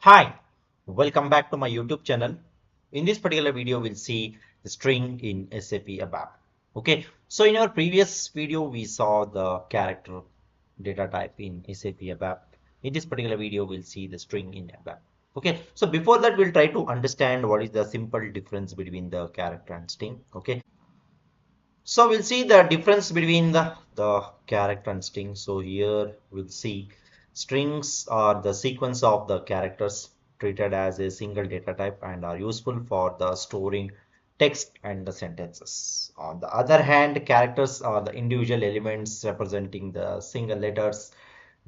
Hi, welcome back to my YouTube channel. In this particular video, we'll see the string in SAP ABAP. Okay, so in our previous video, we saw the character data type in SAP ABAP. In this particular video, we'll see the string in ABAP. Okay, so before that, we'll try to understand what is the simple difference between the character and string. Okay, so we'll see the difference between the character and string. So here we'll see strings are the sequence of the characters treated as a single data type and are useful for the storing text and the sentences. On the other hand, characters are the individual elements representing the single letters,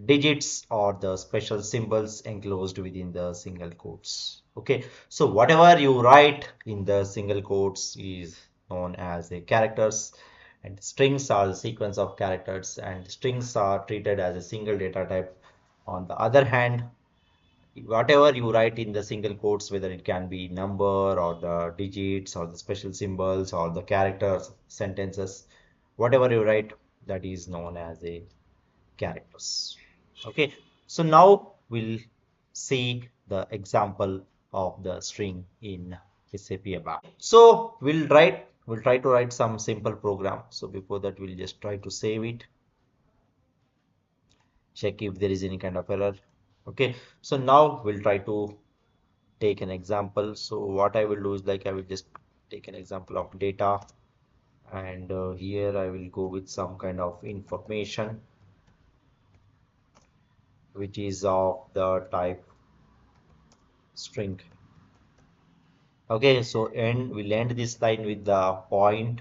digits, or the special symbols enclosed within the single quotes. Okay, so whatever you write in the single quotes is known as a characters, and strings are the sequence of characters, and strings are treated as a single data type. On the other hand, whatever you write in the single quotes, whether it can be number or the digits or the special symbols or the characters, sentences, whatever you write, that is known as a characters. Okay, so now we'll see the example of the string in SAP ABAP. So we'll try to write some simple program. So before that, we'll just try to save it, check if there is any kind of error. Okay, so now we'll try to take an example. So what I will do is, like, I will just take an example of data, and here I will go with some kind of information which is of the type string. Okay, so we'll end this line with the point.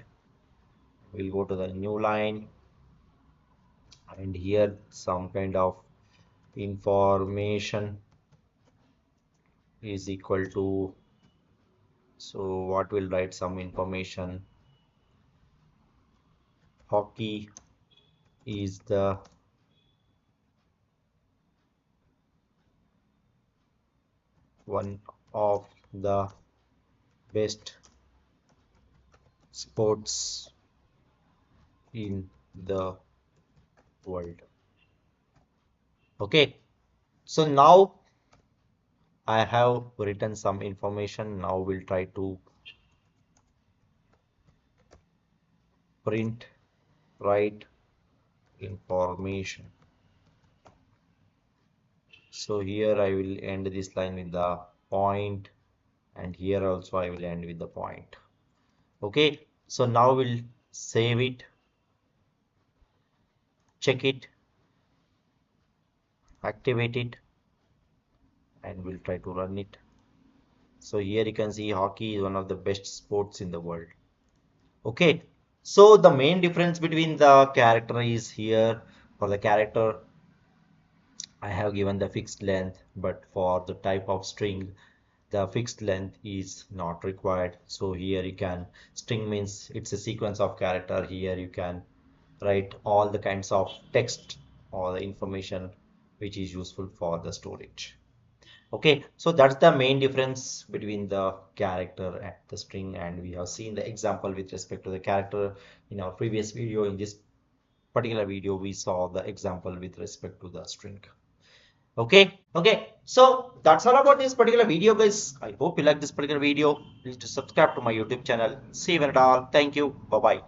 We'll go to the new line, and here some kind of information is equal to, so what will write some information, hockey is the one of the best sports in the world. Okay, so now I have written some information. Now we'll try to print write information. So here I will end this line with the point, and here also I will end with the point. Okay, so now we'll save it, check it, activate it, and we'll try to run it. So here you can see hockey is one of the best sports in the world. Okay, so the main difference between the character is here. For the character, I have given the fixed length, but for the type of string, the fixed length is not required. So here you can, string means it's a sequence of character. Here you can write all the kinds of text or the information which is useful for the storage. Okay, so that's the main difference between the character and the string, and we have seen the example with respect to the character in our previous video. In this particular video, we saw the example with respect to the string. Okay, so that's all about this particular video, guys. I hope you like this particular video. Please do subscribe to my YouTube channel. See you at all. Thank you. Bye bye.